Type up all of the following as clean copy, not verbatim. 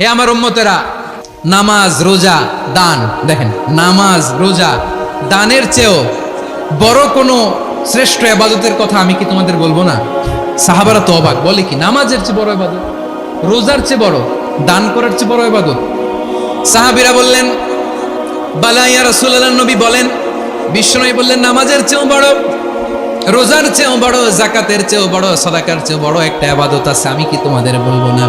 হে আমার উম্মতেরা, নামাজ, রোজা, দান, দেখেন নামাজ, রোজা, দানের চেয়েও বড় কোনো শ্রেষ্ঠ ইবাদতের কথা আমি কি তোমাদের বলবো না? সাহাবারা তো অবাক, বলে কি নামাজের চেয়ে বড় ইবাদত, রোজার চেয়ে বড়, দান করার চেয়ে বড় ইবাদত? সাহাবীরা বললেন বালা ইয়া রাসূলুল্লাহ, নবী বলেন। বিশ্বনবী বললেন নামাজের চেয়েও বড়, রোজার চেয়েও বড়, যাকাতের চেয়েও বড়, সাদাকার চেয়েও বড় একটা ইবাদত আছে, আমি কি তোমাদের বলবো না?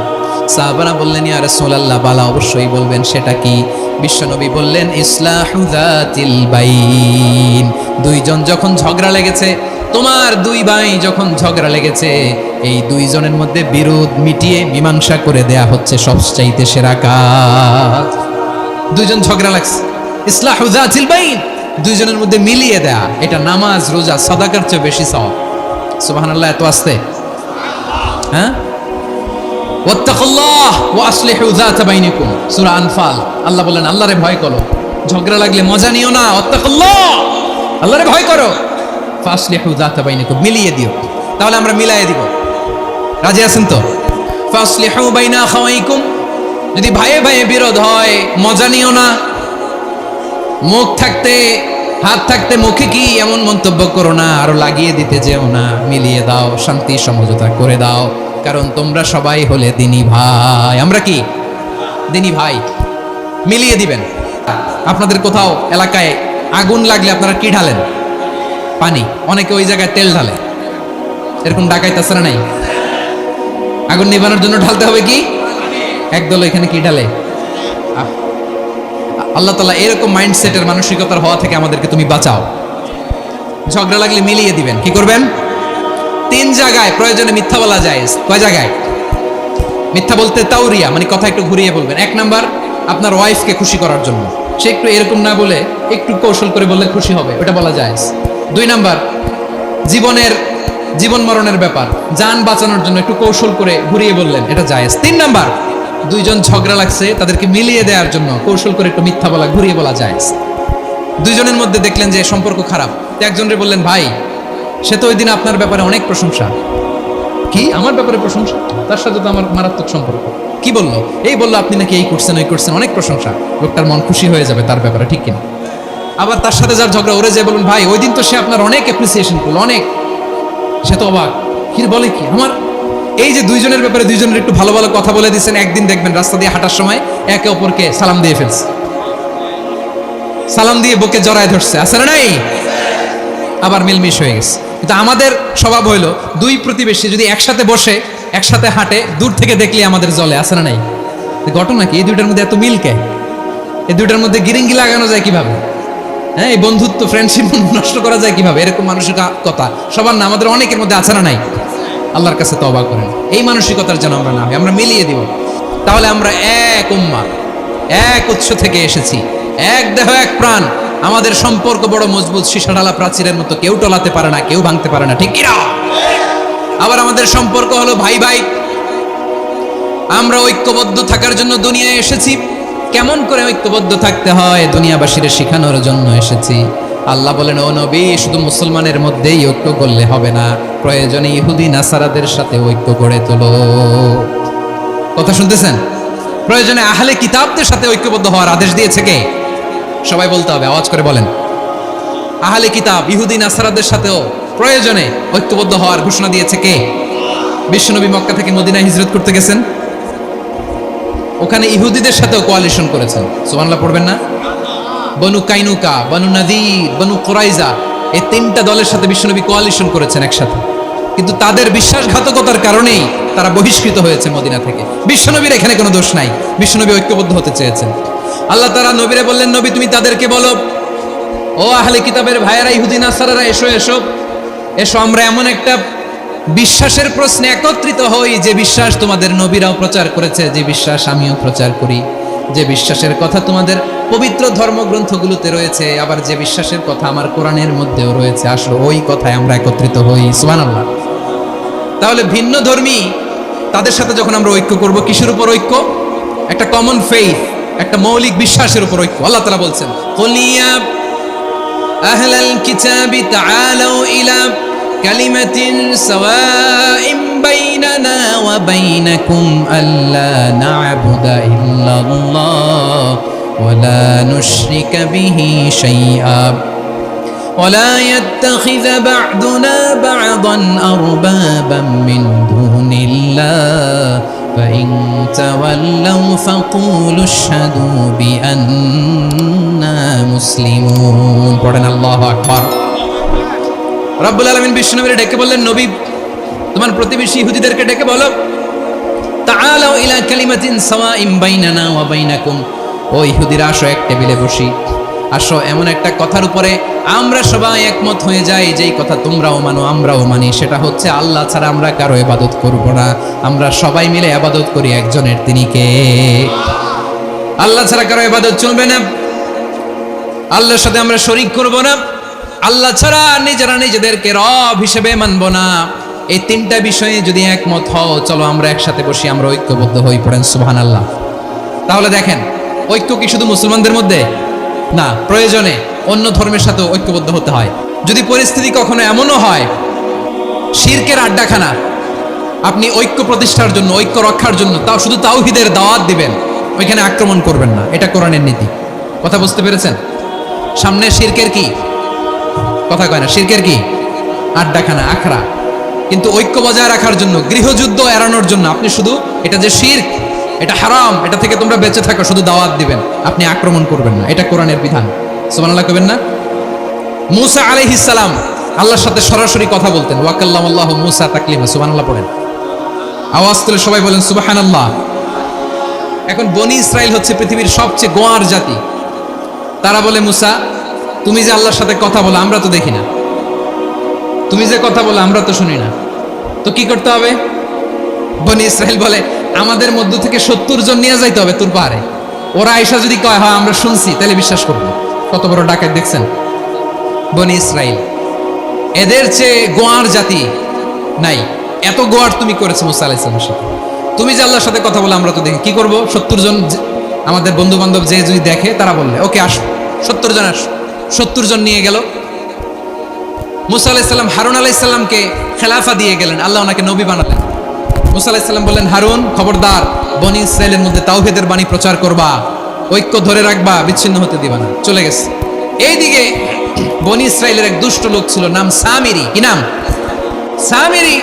সাহাবারা বললেন ইয়া রাসূলুল্লাহ, বালা অবশ্যই বলবেন, সেটা কি? বিশ্বনবী বললেন ইসলাহু যাতিল বাইন। দুইজন যখন ঝগড়া লেগেছে, তোমার দুই ভাই যখন ঝগড়া লেগেছে, এই দুইজনের মধ্যে বিরোধ মিটিয়ে মীমাংসা করে দেয়া হচ্ছে সবচাইতে সেরা কাজ। দুইজন ঝগড়া লাগছে, ইসলাহু যাতিল বাইন, দুইজনের মধ্যে মিলিয়ে দেয়া, এটা নামাজ, রোজা, সাদাকার চেয়ে বেশি সওয়াব। সুবহানাল্লাহ, এত আস্তে, হ্যাঁ? ওয়াত্তাকুল্লাহ ওয়া আসলিহু যাতা বাইনিকুম, সূরা আনফাল। আল্লাহ বলেন আল্লাহরে ভয় করো, ঝগড়া লাগলে মজা নিও না, ওয়াত্তাকুল্লাহ, আল্লাহরে ভয় করো, ফাসলিহু যাতা বাইনিকুম, মিলিয়ে দিও। তাহলে আমরা মিলায়ে দিব, রাজি আছেন তো? ফাসলিহু বাইনা আখাওয়াইকুম, যদি ভাইয়ে ভাইয়ে বিরোধ হয় মজা নিও না, মুখ থাকতে হাত থাকতে মুখে কি এমন মন্তব্য করো না, আরো লাগিয়ে দিতে যেও না, মিলিয়ে দাও, শান্তি সমঝোতা করে দাও, কারণ তোমরা সবাই হলে দিনী ভাই। আমরা কি দিনী ভাই? মিলিয়ে দিবেন। আপনাদের কোথাও এলাকায় আগুন লাগলে আপনারা কি ঢালেন? পানি। অনেকে ওই জায়গায় তেল ঢালে, এরকম ডাকাইতে আছে না নাই? আগুন নিভানোর জন্য ঢালতে হবে কি? একদল এখানে কি ঢালে? আল্লাহ তাআলা এরকম মাইন্ডসেটের মানসিকতার হওয়া থেকে আমাদেরকে তুমি বাঁচাও। ঝগড়া লাগলে মিলিয়ে দিবেন। কি করবেন? 3 জায়গায় প্রয়োজনে মিথ্যা বলা যায়। কয় জায়গায় মিথ্যা বলতে? তাওরিয়া, মানে কথা একটু ঘুরিয়ে বলবেন। 1 নাম্বার, আপনার ওয়াইফকে খুশি করার জন্য, সে একটু এরকম না বলে একটু কৌশল করে বললে খুশি হবে, ওটা বলা যায়। 2 নাম্বার, জীবন মরণের ব্যাপার, জান বাঁচানোর জন্য একটু কৌশল করে ঘুরিয়ে বললেন, এটা জায়েজ। 3 নাম্বার, দুইজন ঝগড়া লাগছে, তাদেরকে মিলিয়ে দেওয়ার জন্য কৌশল করে একটু মিথ্যা বলা, ঘুরিয়ে বলা যায়। দুইজনের মধ্যে দেখলেন যে সম্পর্ক খারাপ, একজনরে বললেন ভাই, সে তো ওই দিন আপনার ব্যাপারে অনেক প্রশংসা। কি আমার ব্যাপারে প্রশংসা? তার সাথে তো আমার মারাত্মক সম্পর্ক। কি বললো? এই বললো আপনি নাকি এই করছেন ওই করছেন, অনেক প্রশংসা। লোকটার মন খুশি হয়ে যাবে তার ব্যাপারে, ঠিক কিনা? আবার তার সাথে যার ঝগড়া, ওরে যে বলুন ভাই ওই দিন তো সে আপনার অনেক অ্যাপ্রিসিয়েশন করলো, অনেক। সে তো অবাক, কি বলে কি আমার? এই যে দুইজনের ব্যাপারে দুইজনের একটু ভালো ভালো কথা বলে দিচ্ছেন, একদিন দেখবেন রাস্তা দিয়ে হাঁটার সময় একে অপরকে সালাম দিয়ে ফেলছে, সালাম দিয়ে বুকে জড়ায় ধরছে, আছে না নাই? আবার মিলমিশ হয়ে গেছে। কিন্তু আমাদের স্বভাব হইলো, দুই প্রতিবেশী যদি একসাথে বসে একসাথে হাঁটে, দূর থেকে দেখলে আমাদের জলে, আছে না নাই? ঘটনা কি? এই দুইটার মধ্যে এত মিল কে? এই দুইটার মধ্যে গিরিঙ্গি লাগানো যায় কিভাবে? হ্যাঁ, এই বন্ধুত্ব, ফ্রেন্ডশিপ নষ্ট করা যায় কিভাবে? এরকম মানসিকতা সবার না, আমাদের অনেকের মধ্যে আছে না নাই? আল্লাহর কাছে তওবা করেন, এই মানসিকতার যেন আমরা না হই, আমরা মিলিয়ে দিব। তাহলে আমরা এক উম্মাহ, এক উৎস থেকে এসেছি, এক দেহ এক প্রাণ, আমাদের সম্পর্ক বড় মজবুত, সীসাঢালা প্রাচীরের মতো, কেউ টলাতে পারে না, কেউ ভাঙতে পারে না, ঠিক কি না? আবার আমাদের সম্পর্ক হলো ভাই ভাই, আমরা ঐক্যবদ্ধ থাকার জন্য দুনিয়ায় এসেছি। কেমন করে ঐক্যবদ্ধ থাকতে হয় দুনিয়াবাসীর শেখানোর জন্য এসেছি। আল্লাহ বলেন ও নবী, শুধু মুসলমানের মধ্যেই ঐক্য করলে হবে না, প্রয়োজনে ইহুদি নাসারাদের সাথে ঐক্য গড়ে তোলো। কথা শুনতেছেন? প্রয়োজনে আহলে কিতাবদের সাথে ঐক্যবদ্ধ হওয়ার আদেশ দিয়েছে কে? সবাই বলতে হবে, আওয়াজ করে বলেন। আহলে কিতাব ইহুদি নাসারাদের সাথেও প্রয়োজনে ঐক্যবদ্ধ হওয়ার ঘোষণা দিয়েছে কে? বিশ্বনবী মক্কা থেকে মদিনায় হিজরত করতে গেছেন, ওখানে ইহুদিদের সাথেও কোয়ালিশন করেছেন। সুবহানাল্লাহ পড়বেন না? বনু কাইনুকা, বনু নাদির, বনু কুরাইজা, এই 3টা দলের সাথে বিশ্বনবী কোয়ালিশন করেছেন একসাথে। কিন্তু তাদের বিশ্বাসঘাতকতার কারণেই তারা বহিষ্কৃত হয়েছে মদিনা থেকে। বিশ্বনবীর এখানে কোনো দোষ নাই, বিশ্বনবী ঐক্যবদ্ধ হতে চেয়েছেন। আল্লাহ তাআলা নবীরে বললেন, নবী তুমি তাদেরকে বলো, ও আহলে কিতাবের ভাইয়েরা, ইহুদি নাসারারা, এসো এসো এসো, আমরা এমন একটা বিশ্বাসের প্রশ্নে একত্রিত হই, যে বিশ্বাস তোমাদের নবীরাও প্রচার করেছে, যে বিশ্বাস আমিও প্রচার করি, যে বিশ্বাসের কথা তোমাদের পবিত্র ধর্মগ্রন্থগুলোতে রয়েছে, আবার যে বিশ্বাসের কথা আমার কোরআনের মধ্যেও রয়েছে, আসলে ওই কথায় আমরা একত্রিত হই। সুবহানাল্লাহ। তাহলে ভিন্ন ধর্মী তাদের সাথে যখন আমরা ঐক্য করব, কিসের উপর ঐক্য? একটা কমন ফেইথ, একটা মৌলিক বিশ্বাসের উপর ঐক্য। আল্লাহ তাআলা বলছেন, কুল ইয়া আহলাল কিতাবি তাআলাউ ইলা কালিমাতিন সাওয়াইন বাইনানা ওয়া বাইনাকুম আল্লা না'বুদা ইল্লাল্লাহ ওয়া লা নুশরিকা বিহি শাইআ ولا يتخذ بعضنا بعضا أربابا من دون الله فإن تولوا فقولوا اشهدوا بأننا مسلمون পড়েন আল্লাহু আকবার। রব্বুল আলামিন বিশ্বনবীকে ডেকে বললেন, নবী তোমার প্রতিবেশী ইহুদিদেরকে ডেকে বলো, তাআলাউ ইলা কালিমাতিন সাওয়াইন বাইনানা ওয়া বাইনাকুম, ও ইহুদিরা আসো এক টেবিলে বসি, আসো এমন একটা কথার উপরে আমরা সবাই একমত হয়ে যাই, যেই কথা তোমরাও মানো আমরাও মানি, সেটা হচ্ছে আল্লাহ ছাড়া আমরা কারো ইবাদত করব না, আমরা সবাই মিলে ইবাদত করি একজনের, তিনি কে? আল্লাহ ছাড়া কারো ইবাদত চলবে না, আল্লাহর সাথে আমরা শরীক করব না, আল্লাহ ছাড়া নিজেরা নিজেদেরকে রব হিসেবে মানব না। এই তিনটা বিষয়ে যদি একমত হও, চলো আমরা একসাথে বসি, আমরা ঐক্যবদ্ধ হই। পড়েন সুবহানাল্লাহ। তাহলে দেখেন, ঐক্য কি শুধু মুসলমানদের মধ্যে না, প্রয়োজনে অন্য ধর্মের সাথে ঐক্যবদ্ধ হতে হয়। যদি পরিস্থিতি কখনো এমনও হয় শিরকের আড্ডাখানা, আপনি ঐক্য প্রতিষ্ঠার জন্য, ঐক্য রক্ষার জন্য তাও শুধু তাওহীদের দাওয়াত দিবেন, ওইখানে আক্রমণ করবেন না, এটা কোরআনের নীতি। কথা বুঝতে পেরেছেন? সামনে শিরকের কি কথা কয় না, শিরকের কি আড্ডাখানা, আখড়া, কিন্তু ঐক্য বজায় রাখার জন্য, গৃহযুদ্ধ এড়ানোর জন্য আপনি শুধু এটা যে শিরক, এটা হারাম, এটা থেকে তোমরা বেঁচে থাকো, শুধু দাওয়াত দিবেন, আপনি আক্রমণ করবেন না, এটা কোরআনের বিধান। সুবহানাল্লাহ কইবেন না? মূসা আলাইহিস সালাম আল্লাহর সাথে সরাসরি কথা বলতেন, ওয়া কাল্লামাল্লাহু মূসা তাকলিমা। সুবহানাল্লাহ পড়েন, আওয়াজ তুলে সবাই বলেন সুবহানাল্লাহ। এখন বনি ইসরাইল হচ্ছে পৃথিবীর সবচেয়ে গোয়ার জাতি। তারা বলে, মূসা তুমি যে আল্লাহর সাথে কথা বলো আমরা তো দেখি না, তুমি যে কথা বলো আমরা তো শুনি না, তো কি করতে হবে? বনি ইসরাইল বলে, আমাদের মধ্য থেকে 70 জন নিয়ে যাইতে হবে তোর পাহাড়ে, ওরা আয়েশা যদি কয় হ্যাঁ আমরা শুনছি, তাহলে বিশ্বাস করবো। কত বড় ডাকাত দেখছেন বনি ইসরাইল। এদের চেয়ে গোয়ার জাতি নাই, এত গোয়ার তুমি করেছো মুসা আলাইহিস সালামের সাথে। তুমি যে আল্লাহর সাথে কথা বলে আমরা তো দেখি, কি করবো? 70 জন আমাদের বন্ধু বান্ধব যে যদি দেখে, তারা বললে ওকে আসো, 70 জন আসো। 70 জন নিয়ে গেল। মুসা আলাইহিস সালাম হারুন আলাইহিস সালামকে খেলাফা দিয়ে গেলেন, আল্লাহ ওনাকে নবী বানালেন। মুসা আলাইহিস সালাম বললেন, হারুন খবরদার, বনি ইসরাইলের মধ্যে তাওহীদের বাণী প্রচার করবা, ঐক্য ধরে রাখবা, বিচ্ছিন্ন হতে দিবা না। চলে গেছে। এইদিকে বনি ইসরাইলের এক দুষ্ট লোক ছিল, নাম সামিরি। কি নাম? সামিরি।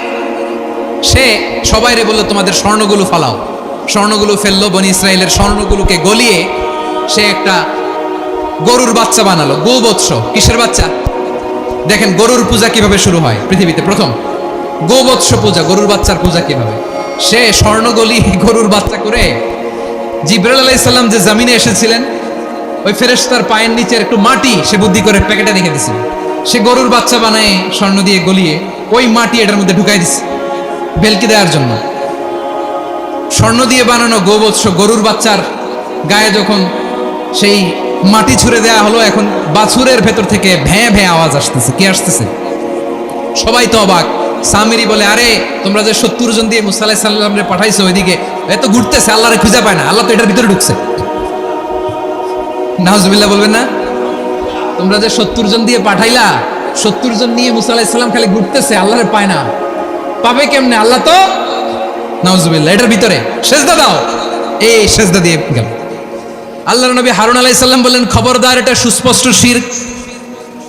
সে সবাইরে বললো তোমাদের স্বর্ণগুলো ফালাও। স্বর্ণগুলো ফেললো, বনি ইসরাইলের স্বর্ণগুলোকে গলিয়ে সে একটা গরুর বাচ্চা বানালো। গোবৎস। কিসের বাচ্চা? দেখেন গরুর পূজা কিভাবে শুরু হয় পৃথিবীতে প্রথম, গোবৎস পূজা, গরুর বাচ্চার পূজা কিভাবে। সে স্বর্ণগলি গরুর বাচ্চা করে, জিবরাইল আলাইহিস সালাম যে জমিনে এসেছিলেন, ওই ফেরেশতার পায়ের নিচে একটু মাটি সে বুদ্ধি করে প্যাকেটে রেখে দিয়েছিল। সে গরুর বাচ্চা বানায় স্বর্ণ দিয়ে গলিয়ে ওই মাটি এটার মধ্যে ঢুকাই দিছে ভেলকি দেওয়ার জন্য। স্বর্ণ দিয়ে বানানো গোবৎস গরুর বাচ্চার গায়ে যখন সেই মাটি ছুঁড়ে দেওয়া হলো, এখন বাছুরের ভেতর থেকে ভ্যাঁ ভ্যাঁ আওয়াজ আসতেছে। কি আসতেছে? সবাই তো অবাক। সামিরি বলে, আরে তোমরা যে 70 জন দিয়ে মুসা আলাইহিস সালামরে পাঠাইছো, ওইদিকে এত ঘুরতেছে, আল্লাহরে খুঁজে পায় না, আল্লাহ তো এটার ভিতরে ঢুকছে। নাউজুবিল্লাহ বলবেন না? তোমরা যে 70 জন দিয়ে পাঠাইলা, 70 জন নিয়ে মুসা আলাইহিস সালাম খালি ঘুরতেছে, আল্লাহরে পায় না, পাবে কেমনে? আল্লাহ তো নাউজুবিল্লাহ এটার ভিতরে, সেজদা দাও। এই সেজদা দিয়ে গেল। আল্লাহর নবী হারুন আলাইহিস সালাম বললেন, খবরদার, এটা সুস্পষ্ট শিরক।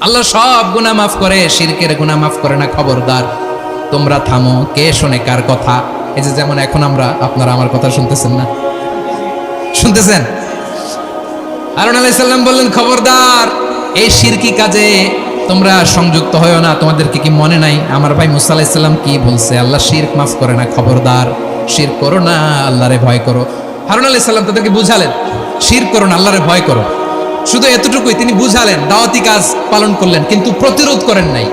আল্লাহ সব গুনাহ মাফ করে, শিরকের গুনাহ মাফ করে না, খবরদার তোমরা থামো। কে শোনে কার কথা? এই যে যেমন এখন আপনারা আমার কথা শুনতেছেন না? শুনতেছেন? হারুন আলাইহিস সালাম বললেন, খবরদার, এই শিরকি কাজে তোমরা সংযুক্ত হয়ো না। তোমাদেরকে কি মনে নাই আমার ভাই মুসা আলাইহিস সালাম কি বলছে? আল্লাহ শিরক মাফ করে না, খবরদার শিরক করো না, আল্লাহরে ভয় করো। হারুন আলাইহিস সালাম তাদেরকে বুঝালেন, শিরক করো না, আল্লাহরে ভয় করো। শুধু এতটুকুই তিনি বুঝালেন, দাওয়াতি কাজ পালন করলেন, কিন্তু প্রতিরোধ করেন নাই,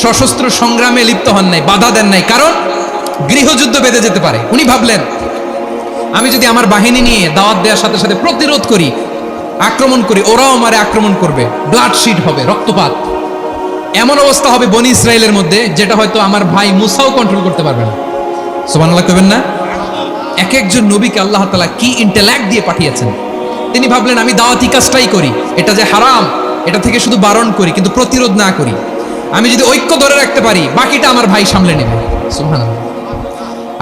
সশস্ত্র সংগ্রামে লিপ্ত হন নাই, বাধা দেন নাই, কারণ গৃহযুদ্ধ বেঁধে যেতে পারে। উনি ভাবলেন, আমি যদি আমার বাহিনী নিয়ে দাওয়াত দেওয়ার সাথে সাথে প্রতিরোধ করি, আক্রমণ করি, ওরাও আমারে আক্রমণ করবে, ব্লাডশিট হবে, রক্তপাত, এমন অবস্থা হবে বনি ইসরাইলের মধ্যে যেটা হয়তো আমার ভাই মুসাও কন্ট্রোল করতে পারবে না। সুবহানাল্লাহ কইবেন না? এক একজন নবীকে আল্লাহ তাআলা কি ইন্টেলেক্ট দিয়ে পাঠিয়েছেন। তিনি ভাবলেন, আমি দাওয়াতি কাজটাই করি, এটা যে হারাম এটা থেকে শুধু বারণ করি, কিন্তু প্রতিরোধ না করি। আমি যদি ঐক্য ধরে রাখতে পারি বাকিটা আমার ভাই সামলে নেবে। সুবহানাল্লাহ।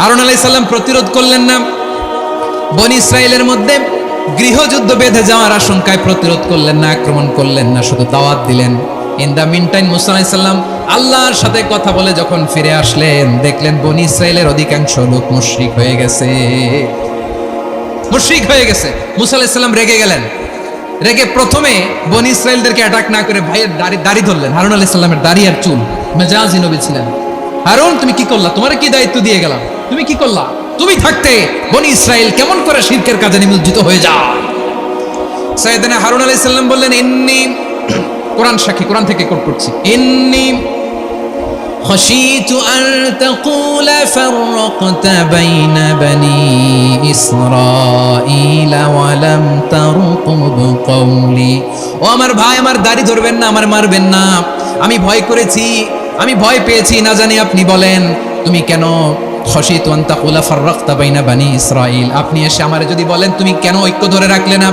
হারুন আলাইহিস সালাম প্রতিরোধ করলেন না, বনি ইসরাইলের মধ্যে গৃহযুদ্ধ বেঁধে যাওয়ার আশঙ্কায় প্রতিরোধ করলেন না, আক্রমণ করলেন না, শুধু দাওয়াত দিলেন। ইন দা মিন টাইম মুসা আলাইহিস সালাম আল্লাহর সাথে কথা বলে যখন ফিরে আসলেন, দেখলেন বনি ইসরাইলের অধিকাংশ লোক মুশরিক হয়ে গেছে, মুশরিক হয়ে গেছে। মুসা আলাইহিস সালাম রেগে গেলেন, রেগে প্রথমে বনি ইসরাইলদেরকে অ্যাটাক না করে ভাইয়ের দাড়ি ধরলেন। হারুন আলাইহিস সালামের দাড়ি আর চুল, মেজাজি নবী ছিলেন। হারুন তুমি কি করলা? তোমার কি দায়িত্ব দিয়ে গেলাম, তুমি কি করলা? তুমি থাকতে বনি ইসরাইল কেমন করে শিরকের কাজে নিমজ্জিত হয়ে যায়? সাইয়েদনা হারুন আলাইহিস সালাম বললেন, ইন্নী, কোরআন সাক্ষী, কোরআন থেকে কোট করছি, ইন্নী خشيت أن تقول فرقت بين بني إسرائيل ولم ترقب قولي। ও আমার ভাই, আমার দাড়ি ধরবেন না, আমার মারবেন না। আমি ভয় করেছি, আমি ভয় পেয়েছি, না জানি আপনি বলেন তুমি কেন খশিতু আন তাকুলা ফাররাকতা বাইনা বানি ইসরাইল, আপনি এসে আমারে যদি বলেন তুমি কেন ঐক্য ধরে রাখলে না,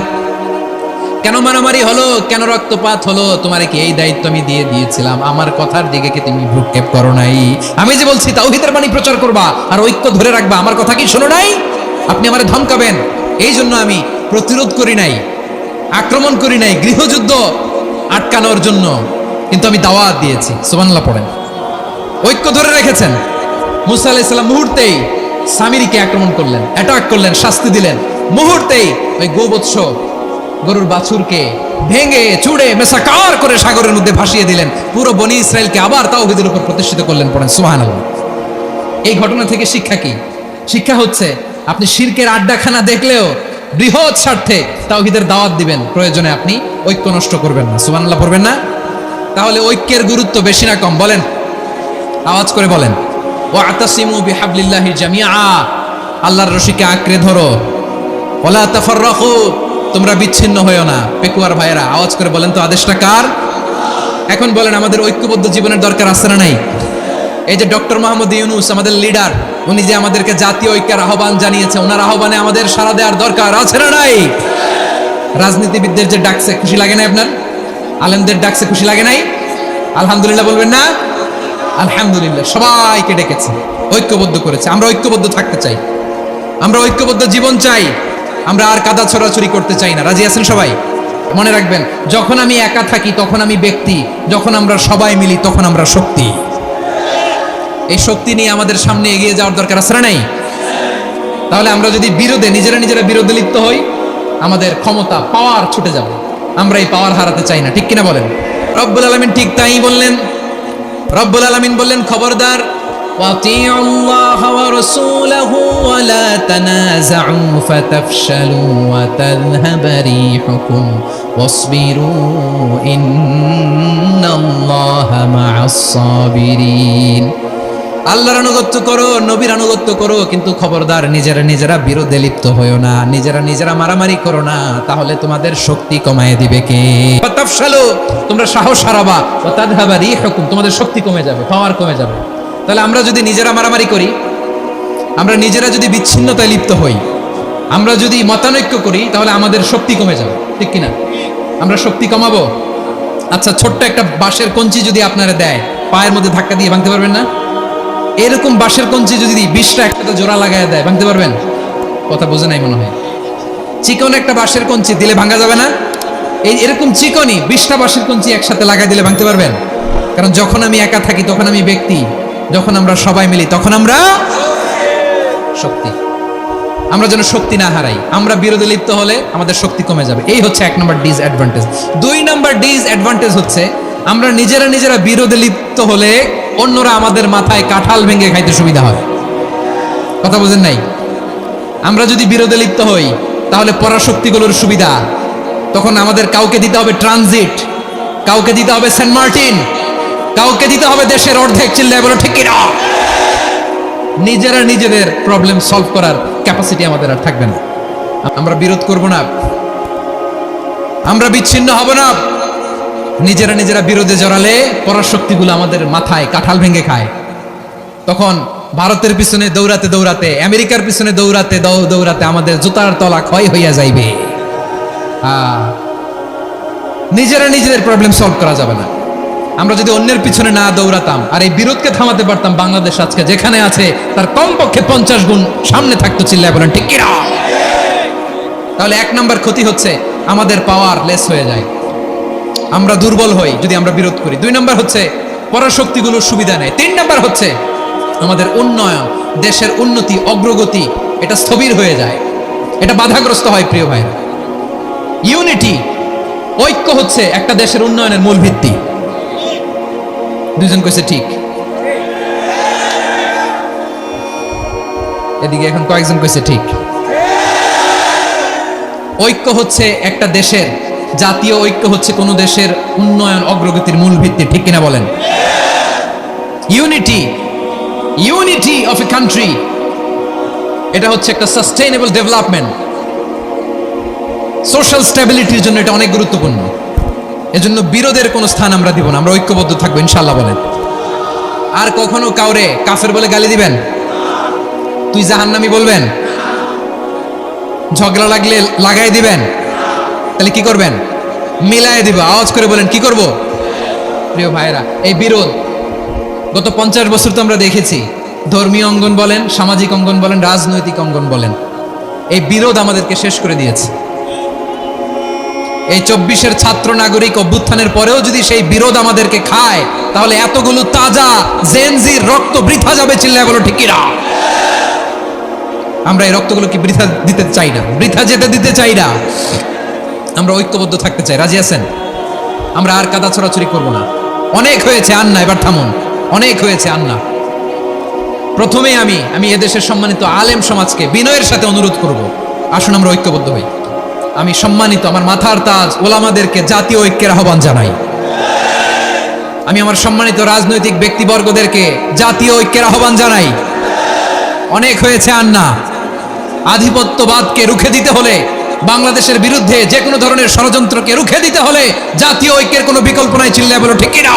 কেন মারামারি হলো, কেন রক্তপাত হলো, তোমারে কি এই দায়িত্ব আমি দিয়ে দিয়েছিলাম? আমার কথার দিকে কি তুমি ভ্রুক্ষেপ করো নাই? আমি যে বলছি তাওহীদের বাণী প্রচার করবা আর ঐক্য ধরে রাখবা, আমার কথা কি শোনো নাই? আপনি আমারে ধমকাবেন, এই জন্য আমি প্রতিরোধ করি নাই, আক্রমণ করি নাই, গৃহযুদ্ধ আটকানোর জন্য কিন্তু আমি দাওয়াত দিয়েছি। সুবহানাল্লাহ পড়েন। ঐক্য ধরে রেখেছেন। মুসা আলাইহিস সালাম মুহূর্তেই সামিরীকে আক্রমণ করলেন, অ্যাটাক করলেন, শাস্তি দিলেন। মুহূর্তেই ওই গোবৎস গরুর বাছুরকে ভেঙে চুড়ে মেসাকার করে সাগরের মধ্যে ভাসিয়ে দিলেন। পুরো বনি ইসরাইলকে আবার তাওহীদের উপর প্রতিষ্ঠিত করলেন। পড়েন সুবহানাল্লাহ। এই ঘটনা থেকে শিক্ষা কি? শিক্ষা হচ্ছে আপনি শিরকের আড্ডাখানা দেখলেও বৃহৎ স্বার্থে তাওহীদের দাওয়াত দিবেন, প্রয়োজনে আপনি ঐক্য নষ্ট করবেন না। সুবহানাল্লাহ পড়বেন না? তাহলে ঐক্যের গুরুত্ব বেশি না কম? বলেন, আওয়াজ করে বলেন। ওয়াতাসিমু বিহাবলিল্লাহি জামিআ, আল্লাহর রশিকে আঁকড়ে ধরো। ওয়ালা তাফাররাকু, তোমরা বিচ্ছিন্ন হয়েও না। পেকুয়ার ভাইয়েরা আওয়াজ করে বলেন তো, আদেশটা কার? এখন বলেন, আমাদের ঐক্যবদ্ধ জীবনের দরকার আছে না নাই? এই যে ডক্টর মোহাম্মদ ইউনূস আমাদের লিডার, উনি যে আমাদেরকে জাতীয় ঐক্যের আহ্বান জানিয়েছে, ওনার আহ্বানে আমাদের সাড়া দেওয়ার দরকার আছে না নাই? রাজনীতিবিদদের যে ডাকছে খুশি লাগে না আপনার? আলেমদের ডাকছে খুশি লাগে নাই? আলহামদুলিল্লাহ বলবেন না? আলহামদুলিল্লাহ, সবাইকে ডেকেছে, ঐক্যবদ্ধ করেছে। আমরা ঐক্যবদ্ধ থাকতে চাই, আমরা ঐক্যবদ্ধ জীবন চাই, আমরা আর কাদা ছড়াছড়ি করতে চাই না। রাজি আছেন সবাই? মনে রাখবেন, যখন আমি একা থাকি তখন আমি ব্যক্তি, যখন আমরা সবাই মিলি তখন আমরা শক্তি। এই শক্তি নিয়ে আমাদের সামনে এগিয়ে যাওয়ার দরকার আছে না নাই? তাহলে আমরা যদি নিজেরা বিরোধে লিপ্ত হই, আমাদের ক্ষমতা, পাওয়ার ছুটে যাবে। আমরা এই পাওয়ার হারাতে চাই না, ঠিক কিনা বলেন? রব্বুল আলামিন ঠিক তাই বললেন। রব্বুল আলামিন বললেন, খবরদার, وَأَطِيعُوا اللَّهَ وَرَسُولَهُ وَلَا تَنَازَعُوا فَتَفْشَلُوا وَتَذْهَبَ رِيحُكُمْ وَاصْبِرُوا إِنَّ اللَّهَ مَعَ الصَّابِرِينَ। আল্লাহর আনুগত্য করো, নবীর আনুগত্য করো, কিন্তু খবরদার নিজেরা বিরোধে লিপ্ত হইও না, নিজেরা মারামারি করো না, তাহলে তোমাদের শক্তি কমায় দিবে কে? ফাতাফশালু, তোমরা সাহস হারাবা, ওয়া তাযহাবা রিহুকুম, তোমাদের শক্তি কমে যাবে, পাওয়ার কমে যাবে। তাহলে আমরা যদি নিজেরা মারামারি করি, আমরা নিজেরা যদি বিচ্ছিন্নতায় লিপ্ত হই, আমরা যদি মতানৈক্য করি, তাহলে আমাদের শক্তি কমে যাবে, ঠিক কিনা? আমরা শক্তি কমাবো। আচ্ছা, ছোট্ট একটা বাঁশের কঞ্চি যদি আপনারা দেয়, পায়ের মধ্যে ধাক্কা দিয়ে ভাঙতে পারবেন না? এরকম বাঁশের কঞ্চি যদি 20টা একসাথে জোড়া লাগায় দেয়, ভাঙতে পারবেন? কথা বোঝে নাই মনে হয়। চিকন একটা বাঁশের কঞ্চি দিলে ভাঙা যাবে না? এরকম চিকনই 20টা বাঁশের কঞ্চি একসাথে লাগাই দিলে ভাঙতে পারবেন? কারণ যখন আমি একা থাকি তখন আমি ব্যক্তি, যখন আমরা সবাই মিলি তখন আমরা শক্তি। আমরা যেন শক্তি না হারাই। আমরা বিরোধে লিপ্ত হলে আমাদের শক্তি কমে যাবে। এই হচ্ছে 1 নম্বর ডিসঅ্যাডভান্টেজ। 2 নম্বর ডিসঅ্যাডভান্টেজ হচ্ছে, আমরা নিজেরা বিরোধে লিপ্ত হলে অন্যরা আমাদের মাথায় কাঁঠাল ভেঙে খাইতে সুবিধা হয়। কথা বোঝেন নাই? আমরা যদি বিরোধে লিপ্ত হই, তাহলে পরাশক্তিগুলোর সুবিধা, তখন আমাদের কাউকে দিতে হবে ট্রানজিট, কাউকে দিতে হবে সেন্ট মার্টিন, কাউকে দিতে হবে দেশের অর্ধেক। চিল্লায় বলো ঠিক কিনা? নিজেদের প্রবলেম সলভ করার ক্যাপাসিটি আমাদের আর থাকবে না। আমরা বিরোধ করব না, আমরা বিচ্ছিন্ন হব না। নিজেরা বিরোধে জড়ালে পরাশক্তিগুলো আমাদের মাথায় কাঁঠাল ভেঙে খায়। তখন ভারতের পিছনে দৌড়াতে, আমেরিকার পিছনে দৌড়াতে আমাদের জুতার তলা ক্ষয় হইয়া যাইবে। নিজেদের প্রবলেম সলভ করা যাবে না। আমরা যদি অন্যের পিছনে না দৌড়াতাম আর এই বিরোধকে থামাতে পারতাম, বাংলাদেশ আজকে যেখানে আছে তার কমপক্ষে 50 গুণ সামনে থাকতো। চিল্লায় বলেন ঠিক কিনা? তাহলে 1 নাম্বার ক্ষতি হচ্ছে আমাদের পাওয়ার লেস হয়ে যায়, আমরা দুর্বল হই যদি আমরা বিরোধ করি। 2 নাম্বার হচ্ছে পরাশক্তিগুলোর সুবিধা নেয়। 3 নাম্বার হচ্ছে আমাদের উন্নয়ন, দেশের উন্নতি, অগ্রগতি এটা স্থবির হয়ে যায়, এটা বাধাগ্রস্ত হয়। প্রিয় ভাইরা, ইউনিটি, ঐক্য হচ্ছে একটা দেশের উন্নয়নের মূল ভিত্তি। 2 জন কইছে ঠিক, এদিকে এখন কয়েকজন কইছে ঠিক। ঐক্য হচ্ছে একটা দেশের, জাতীয় ঐক্য হচ্ছে কোন দেশের উন্নয়ন অগ্রগতির মূল ভিত্তি। ঠিক কিনা বলেন? ইউনিটি অফ এ কান্ট্রি, এটা হচ্ছে একটা সাস্টেইনেবল ডেভেলপমেন্ট, সোশ্যাল স্টেবিলিটির জন্য এটা অনেক গুরুত্বপূর্ণ। এজন্য বিরোধের কোনো স্থান আমরা দিব না, আমরা ঐক্যবদ্ধ থাকবো ইনশাআল্লাহ। বলেন, আর কখনো কাউরে কাফের বলে গালি দিবেন? তুই জাহান্নামী বলবেন? ঝগড়া লাগলে লাগাই দিবেন? তাহলে কি করবেন? মিলায় দিব। আওয়াজ করে বলেন, কি করব? প্রিয় ভাইরা, এই বিরোধ গত 50 বছর তো আমরা দেখেছি, ধর্মীয় অঙ্গন বলেন, সামাজিক অঙ্গন বলেন, রাজনৈতিক অঙ্গন বলেন, এই বিরোধ আমাদেরকে শেষ করে দিয়েছে। এই 24-এর ছাত্র নাগরিক অভ্যুত্থানের পরেও যদি সেই বিরোধ আমাদেরকে খায়, তাহলে এতগুলো তাজা জেনজির রক্ত বৃথা যাবে। চিল্লায় বলো ঠিক কিনা? আমরা এই রক্তগুলোকে বৃথা দিতে চাই না, বৃথা যেতে দিতে চাই না। আমরা ঐক্যবদ্ধ থাকতে চাই। রাজি আছেন? আমরা আর কাদা ছড়াছড়ি করব না। অনেক হয়েছে, আন্না, এবার থামুন। অনেক হয়েছে, আন্না। প্রথমেই আমি এদেশের সম্মানিত আলেম সমাজকে বিনয়ের সাথে অনুরোধ করব, আসুন আমরা ঐক্যবদ্ধ হই। আমি সম্মানিত আমার মাথার তাজ ওলামাদেরকে জাতীয় ঐক্যের আহ্বান জানাই। আমি আমার সম্মানিত রাজনৈতিক ব্যক্তিবর্গদেরকে জাতীয় ঐক্যের আহ্বান জানাই। অনেক হয়েছে, আন্না। আধিপত্যবাদকে রুখে দিতে হলে, বাংলাদেশের বিরুদ্ধে যে কোনো ধরনের ষড়যন্ত্রকে রুখে দিতে হলে জাতীয় ঐক্যের কোনো বিকল্প নাই। চিল্লায় বলো ঠিক কিনা?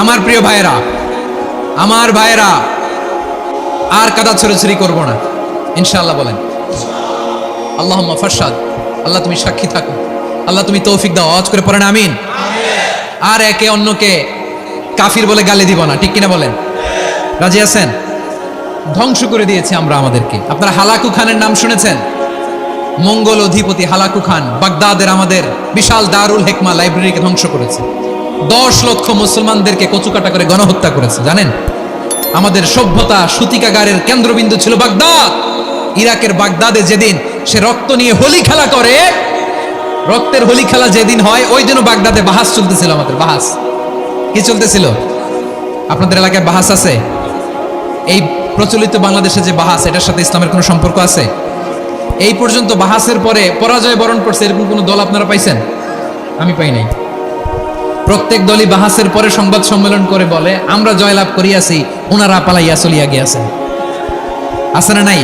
আমার প্রিয় ভাইয়েরা, আমার ভাইয়েরা, আর কাদা ছড়াছড়ি করব না ইনশাআল্লাহ। বলেন আল্লাহুম্মা ফারশাদ। আল্লাহ তুমি সাক্ষী থাকো, আল্লাহ তুমি তৌফিক দাও। আওয়াজ করে পড়েন আমিন। আর একে অন্যকে কাফির বলে গালি দিব না। ঠিক কিনা বলেন? রাজি আছেন? ধ্বংস করে দিয়েছি আমরা আমাদেরকে। আপনারা হালাকু খানের নাম শুনেছেন? মঙ্গল অধিপতি হালাকু খান বাগদাদের আমাদের বিশাল দারুল হিকমা লাইব্রেরিকে ধ্বংস করেছে। 10 লক্ষ মুসলমানদেরকে কচুকাটা করে গণহত্যা করেছে। জানেন, আমাদের সভ্যতা সূতিকাগারের কেন্দ্রবিন্দু ছিল বাগদাদ। ইরাকের বাগদাদে যেদিন সে রক্ত নিয়ে হোলি খেলা করে, রক্তের হোলি খেলা যেদিন হয়, ওই দিনও বাগদাদে বাহাস চলতেছিল। আমাদের বাহাস কি চলতেছিল? আপনাদের এলাকায় বাহাস আছে? এই প্রচলিত বাংলাদেশে যে বাহাস, এটার সাথে ইসলামের কোনো সম্পর্ক আছে? এই পর্যন্ত বাহাসের পরে পরাজয় বরণ করছে এরকম কোন দল আপনারা পাইছেন? আমি পাই নাই। প্রত্যেক দলই বাহাসের পরে সংবাদ সম্মেলন করে বলে, আমরা জয়লাভ করিয়াছি, ওনারা পালাইয়া চলিয়া গিয়াছেন। আছে না নাই?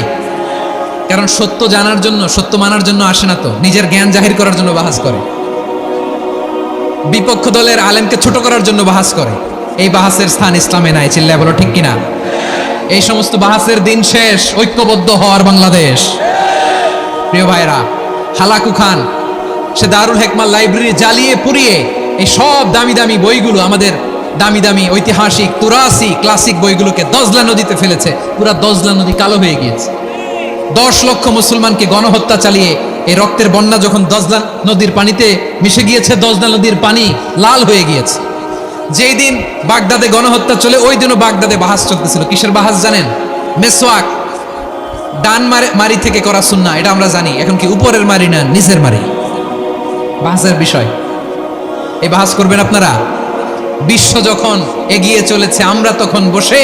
কারণ সত্য জানার জন্য, সত্য মানার জন্য আসে না তো, নিজের জ্ঞান জাহির করার জন্য বাহাস করে। বিপক্ষ দলের আলেমকে ছোট করার জন্য বাহাস করে। এই বাহাসের স্থান ইসলামে নাই। চিল্লায় বলো ঠিক কিনা? এই সমস্ত বাহাসের দিন শেষ। ঐক্যবদ্ধ হওয়ার বাংলাদেশ। প্রিয় ভাইরা, হালাকু খান সে দারুল হিকমা লাইব্রেরি জ্বালিয়ে পুড়িয়ে এই সব দামি দামি বইগুলো, আমাদের দামি দামি ঐতিহাসিক তুরাসি ক্লাসিক বইগুলোকে দজলা নদীতে ফেলেছে। পুরা দজলা নদী কালো হয়ে গিয়েছে। 10 লক্ষ মুসলমানকে গণহত্যা চালিয়ে এই রক্তের বন্যা যখন দজলা নদীর পানিতে মিশে গিয়েছে, দজলা নদীর পানি লাল হয়ে গিয়েছে। যেই দিন বাগদাদে গণহত্যা চলে, ওই দিনও বাগদাদে বাহাস চলতেছিল। কিসের বাহাস জানেন? মেসওয়াক, ডান মারি থেকে করা সুন্নাহ, এটা আমরা জানি। এখন কি উপরের মারি না নিচের মারি? বাহাসের বিষয়। এই বাহাস করবেন আপনারা? বিশ্ব যখন এগিয়ে চলেছে, আমরা তখন বসে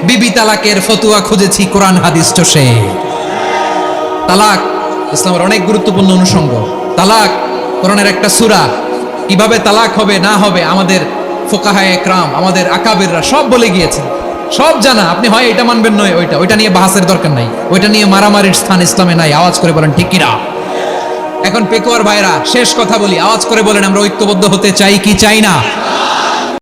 বিবি তালাকের ফতুয়া খুঁজেছি কোরআন হাদিস চষে। তালাক ইসলামের অনেক গুরুত্বপূর্ণ অনুষঙ্গ। তালাক কোরআনের একটা সূরা। কিভাবে তালাক হবে না হবে আমাদের ফুকাহায়ে একরাম, আমাদের আকাবেররা সব বলে গিয়েছে, সব জানা। আপনি হয় এটা মানবেন, নয় ওইটা নিয়ে বাহাসের দরকার নাই। ওইটা নিয়ে মারামারির স্থান ইসলামে নাই। আওয়াজ করে বলেন ঠিক কিনা? এখন পেকুয়ার ভাইরা শেষ কথা বলি, আওয়াজ করে বলেন আমরা ঐক্যবদ্ধ হতে চাই কি চাই না?